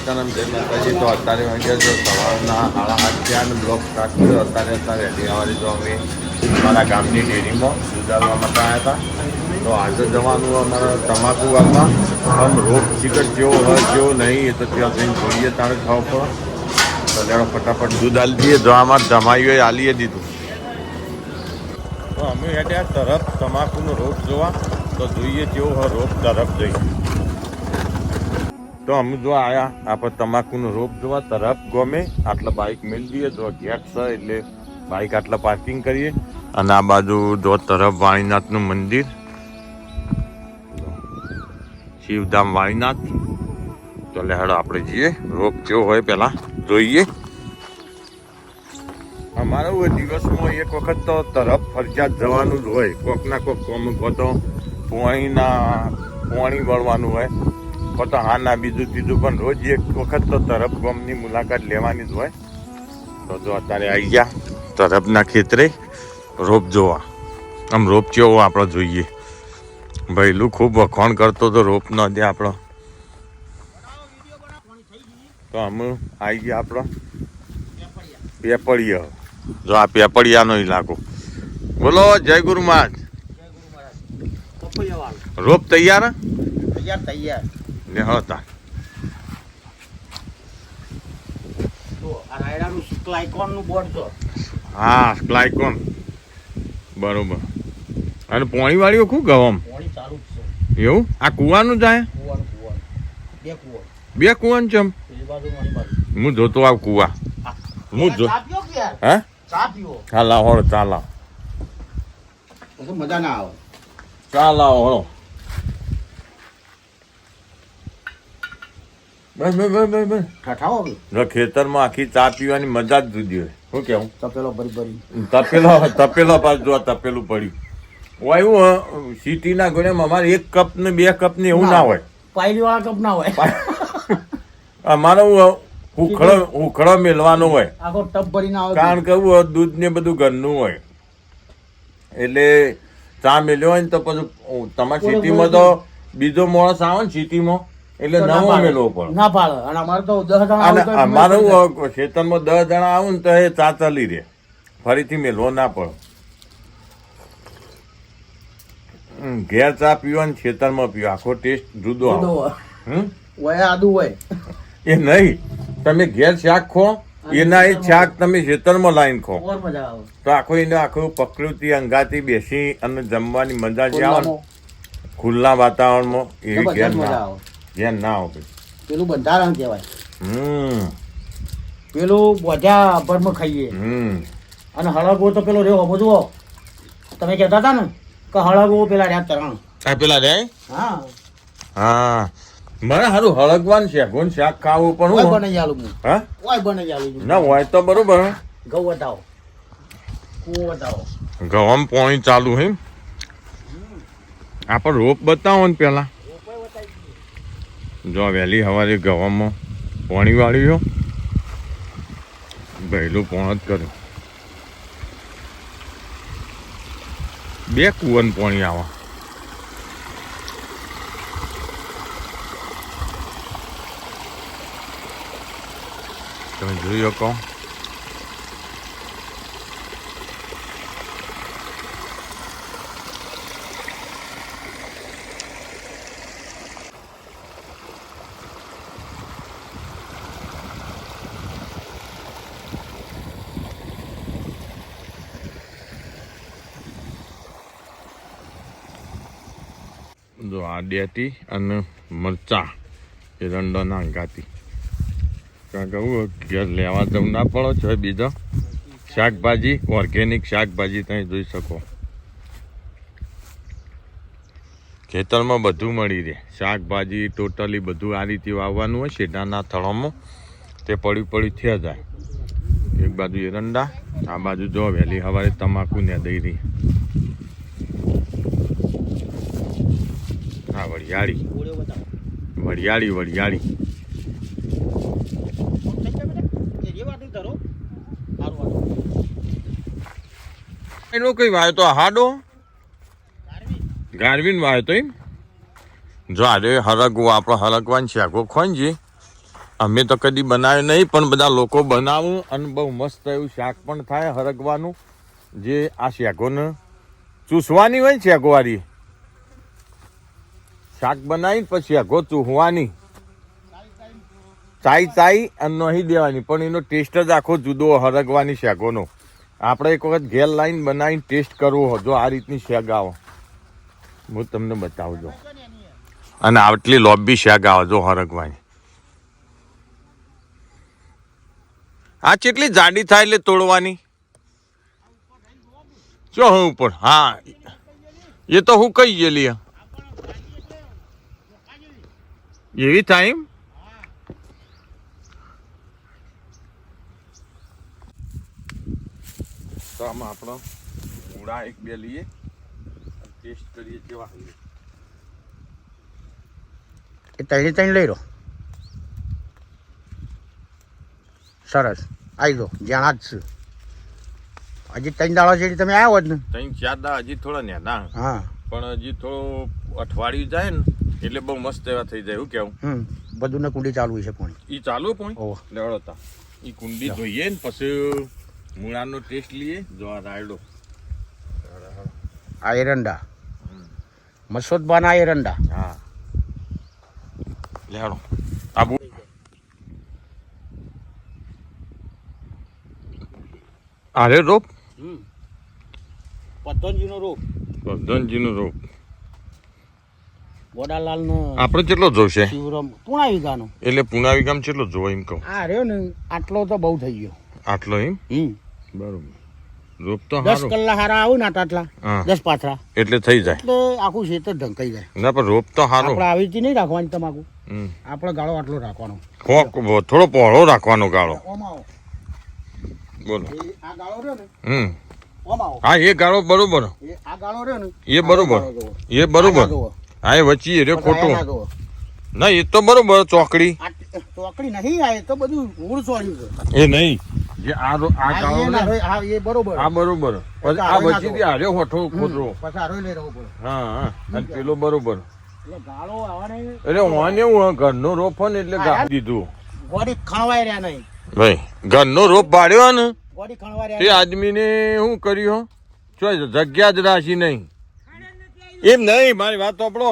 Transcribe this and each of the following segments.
સીતારામ જય માતાજી. તો અત્યારે વાગ્યા જો સવારના 8:30 અને બ્લોક સ્ટાર્ટ કર્યો. અત્યારે રેડી આવવાની તો અમે અમારા ગામની ડેરીમાં સુધારવા માટે આવ્યા હતા. તો આજે જવાનું અમારા તમાકુ વાળવા આમ રોગ ચિકટ જેવો હોય જેવો નહીં એ તો ત્યાં જઈને જોઈએ તારે ખાવા પડે. તો લેણો ફટાફટ દૂધ આલી દઈએ. જો આમાં જમાઈઓએ આલીએ દીધું. તો અમે હેઠ્યા તરફ તમાકુનો રોગ જોવા. તો જોઈએ કેવો હોય રોગ તરફ જઈએ. તો અમે જો આવ્યા આપણે તમાકુનો રોપ જોવા તરફ ગમે આટલા બાઇક મેળ દઈએ જો ગેટ છે એટલે બાઇક આટલા પાર્કિંગ કરીએ. અને આ બાજુ જો તરફ વાણીનાથનું મંદિર, શિવધામ વાણીનાથ. તો લેહડો આપણે જઈએ રોપ કેવો હોય પહેલાં જોઈએ. અમારું દિવસમાં એક વખત તો તરફ ફરજિયાત જવાનું જ હોય. કોકના કોક કોમ તો પોણી વળવાનું હોય તો હા ના બીજું ત્રીજું પણ રોજ એક વખત તો તરફ ગામની મુલાકાત લેવાની જ હોય. તો જો અત્યારે આવી ગયા તરફના ખેતરે રોપ જોવા. આમ રોપ કેવો આપણે જોઈએ. ભૈલું ખૂબ વખોણ કરતો તો રોપ ન દે આપણો. તો અમે આવી ગયા આપણો પેપળિયા. જો આ પેપળિયાનો ઇલાકો. બોલો જય ગુરુ મહારાજ. રોપ તૈયાર તૈયાર ને હતા. હા સ્ક્લાયકોન બરોબર. અને પોણી વાળીઓ ખૂબ ગવમ એવું. આ કુવાનું જાય બે કુવાનું ચમ હું જોતો આવ કુવા હું જો હા ચાલા હોળ ચાલા મજા ના આવે. ચાલા હોળો બસ બસ બસ બસ બસ ઠાઠાઓ ખેતરમાં આખી ચા પીવાની મજા જ જુદી હોય. શું કેવું? તપેલો ભરી તપેલો પાછું જો તપેલું પડ્યું હોય એવું. સિટીના ગોળામાં અમારે 1 કપ ને 2 કપ ને એવું ના હોય. પાયલી વાળા કપ ના હોય. અમારે ઉખડો મેળવાનો હોય. આખો ટપ ભરીને આવે. કારણ કે દૂધ ને બધું ઘરનું હોય એટલે ચા મેળ્યો હોય ને તો પછી તમારી સિટીમાં તો બીજો માણસ આવે ને સિટીમાં એટલે નવો મેળવો પડે. ના પાડે. અને અમારે તો 10 જણા અમારે ખેતરમાં 10 જણા આવું ને તો એ ચા ચાલી રહે. ફરીથી મેળવો ના પડે. ઘેર ચા પીવો ને ખેતરમાં પીવો આખો ટેસ્ટ જુદો આવે. હોય આદુ હોય એ નહીં તમે ઘેર શાક ખો એના એ શાક તમે ખેતરમાં લાવીને ખો તો આખો એને આખું પ્રકૃતિ અંગાથી બેસી અને જમવાની મજા જે આવે ને ખુલ્લા વાતાવરણમાં એવી ઘેર ના આવે. પેલું બંધારણ કહેવાય. પેલું બધા ભરમાં ખાઈએ. અને હળગવો તો પેલો રહ્યો બધું તમે કહેતા હતા ને કે હળગવો પેલા રહ્યા તરણ પેલા રે. હા હા મને સારું હળગવાનું છે ગોન શાક ખાવું પણ હું બનાવી આલું. હા ઓય બનાવી આલું ના હોય તો બરોબર. ઘઉં બતાવો કુવો બતાવો. ગવામ પાણી ચાલુ હે. આપણે રોપ બતાવો ને પેલા જો વહેલી સવારે ગવામાં પાણી વાળ્યું વહેલું પોણ જ કર્યું. 2 કુવાનું પાણી આવે. તમે જોઈ શકો જો આ ડેટી અને મરચા એરંડાના અંગાતી. કારણ કે હું ઘેર લેવા જવું ના પડો છો. બીજો શાકભાજી ઓર્ગેનિક શાકભાજી તમે જોઈ શકો. ખેતરમાં બધું મળી રહે. શાકભાજી ટોટલી બધું આ રીતે વાવવાનું હોય. શેઢાના થળોમાં તે પડ્યું થયા જાય. એક બાજુ એરંડા આ બાજુ જો વહેલી સવારે તમાકુ ને દઈ રહી. હા વરિયાળી એનો કઈ વાયો તો હાડો ગારવીન વાયો તો એમ. જો આજે હરગવો આપણે હરગવાની છે આગો ખોંજી અમે તો કદી બનાવ્યું નહીં, પણ બધા લોકો બનાવું અને બહુ મસ્ત એવું શાક પણ થાય હરગવાનું. જે આ શેકોને ચૂસવાની હોય ને શેકવાળી શાક બનાવીને પછી શેકો ચૂસવાની ચાઈ અને નહીં દેવાની, પણ એનો ટેસ્ટ જ આખો જુદો હરગવાની શેકોનો. આપણે એક વખત ઘેર લાઈન બનાવીને ટેસ્ટ કરવો હોય જો આ રીતની શેક આવે, હું તમને બતાવજો. અને આટલી લોબી શેક આવે જો હરગવાની. આ કેટલી જાડી થાય એટલે તોડવાની? જો હું ઉપર, હા એ તો હું કઈ ગયેલી એવી થાય એમ. તો આમાં આપણો મૂળા એક બે લઈએ, ટેસ્ટ કરીએ કેવા. એ ત્રણ લઈ લો. સરસ આવી દો જ્યાં જ છે. હજી 3 દાડા જેડી તમે આવ્યા હોત ને 3-4 દાડા હજી થોડા નેના, હા પણ હજી થોડું અઠવાડિયું જાય ને એટલે બહુ મસ્ત એવા થઈ જાય. એવું કેવું બધું ને કુંડી ચાલુ છે પાણી. ઈ ચાલુ પણ લેવડતા ઈ કુંડી ધોઈએ ને પછી મૂળાનો ટેસ્ટ લઈએ. જો આ રાયડો આ એરંડા મસોદબાના એરંડા. હા લેવડો આબુ અરે રોપ પતંજીનો રોપ. પતંજીનો રોપ ગોડાલાલ નો આપણે કેટલો જોશે? શિવરામ પૂણા વીઘાનો. એટલે પૂણા વીઘામાં કેટલો જોવો એમ કહું? આ રહ્યો ને આટલો તો બહુ થઈ ગયો. આટલો એમ? બરોબર. રોપ તો 10 કલાક હારા આવું ને આટલા 10 પાથરા એટલે થઈ જાય, એટલે આખું ખેતર ઢંકાઈ જાય. ના પણ રોપ તો સારો. આપણે આવી રીતે નહીં રાખવાની તમાકુ, આપણે ગાળો આટલો રાખવાનો, થોડો પહોળો રાખવાનો ગાળો. બોલો આ ગાળો રહ્યો ને હા એ ગાળો બરોબર, આ ગાળો રહ્યો ને એ બરોબર, એ બરોબર. હા એ વચ્ચે રહ્યો ખોટું ના, એ તો બરોબર. ચોકડી નહીં, આ તો બધું મૂળ છોડ્યું છે. એ નહીં જે આ ગાળો હા એ બરોબર, આ બરોબર. પછી આ વચ્ચે હાર્યો હોઠો ખોટરો, પછી હારો લઈ રહ્યો પડે. હા અને પેલો બરોબર. એટલે ગાળો આવવાને એટલે ઓને હું ઘરનો રોપ હોય ને એટલે ગાળી દીધું. ગોડી ખણવાય રહ્યા નહીં ભાઈ, ઘરનો રોપ પાડ્યો ને ગોડી ખણવાય તે રહ્યા. આદમીને શું કર્યું? જગ્યા જ રાશી નહીં. એમ નહીં, મારી વાત સાંભળો.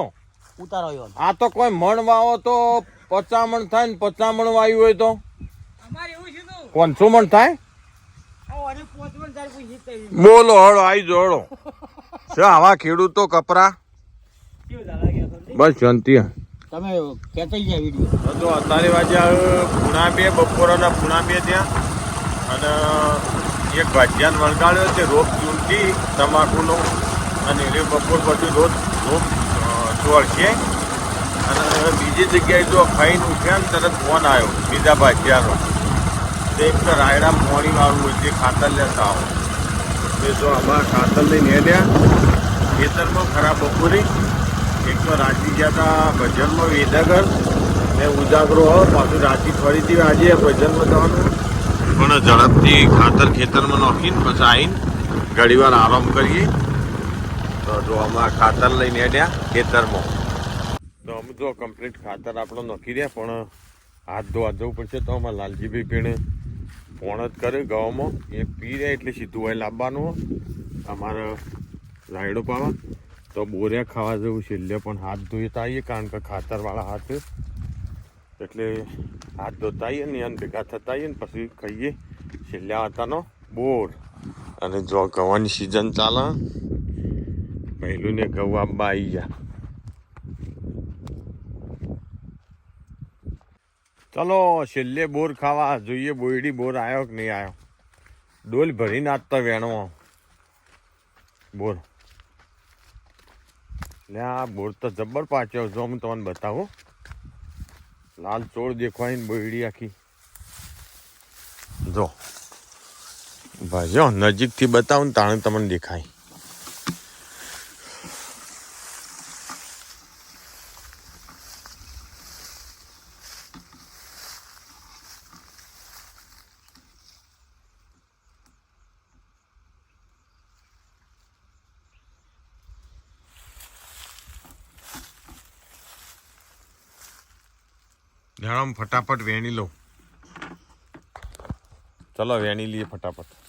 ઉતારો આવ્યો. આ તો કોઈ મણ વાવો તો 50 મણ થાય ને 50 મણ વાવ્યું હોય તો 500 મણ થાય. બોલો હળો આવી જો હળો. શું આવા ખેડૂતો કપરા? બસ શાંતિ. તમે ખેંચાઈ જાય વિડીયો તો અત્યારે વાગે પૂણા 2 બપોરના પૂણા 2 ત્યાં અને એક ભાજ્યાન વળગાડ્યો છે રોપ ચૂંટી તમાકુનો, અને એ બપોર પછી રોજ રોપ ચોળશે. અને બીજી જગ્યાએ જો ખાઈને ઉઠ્યા ને તરત ફોન આવ્યો બીજા ભાજ્યાનો, એક તો રાયડા મોણી વાળું હોય તે ખાતર લેતા આવો. એ જો આમાં ખાતર લઈને હેડ્યા ખેતરમાં ખરાબ બપોરી. એક તો રાંચી ગયા હતા ભજનમાં વેદાગર ને ઉજાગરો હોય, પાછું રાંચી ફરીથી આજે ભજનમાં જવાનું. પણ ઝડપથી ખાતર ખેતરમાં નાખીને પછી આવીને ઘણી વાર આરામ કરીએ. તો જો આમાં ખાતર લઈને હેડ્યા ખેતરમાં. તો અમે તો કમ્પ્લીટ ખાતર આપણો નાખી રહ્યા, પણ હાથ ધોવા જવું પડશે. તો આમાં લાલજીભાઈ પીણે ફોન જ કરે ગામમાં, એ પી રહ્યા એટલે સીધું હોય લાવવાનું. અમારે રાયડો પાવા તો બોરિયા ખાવા જવું છેલ્લે, પણ હાથ ધોઈતા આવીએ કારણ કે ખાતરવાળા હાથ એટલે હાથ ધોતા આવીએ ને એને ભેગા થતા આવીએ ને પછી ખાઈએ છેલ્લા વાતાનો બોર. અને જો ગવાની સિઝન ચાલે, પહેલું ને ઘઉં આપવા આવી ગયા. ચલો છેલ્લે બોર ખાવા જોઈએ. બોયડી બોર આવ્યો કે નહીં આવ્યો? ડોલ ભરીને આપતા વેણવા બોર. એટલે આ બોર તો જબ્બર પાચ્યો. જો હું તમને બતાવું, લાલ ચોળ દેખવાય ને બોયડી આખી. જો ભાઈ જો નજીકથી બતાવું ને તાણે તમને દેખાય. ફટાફટ વેણી લો. ચલો વેણી લઈએ ફટાફટ.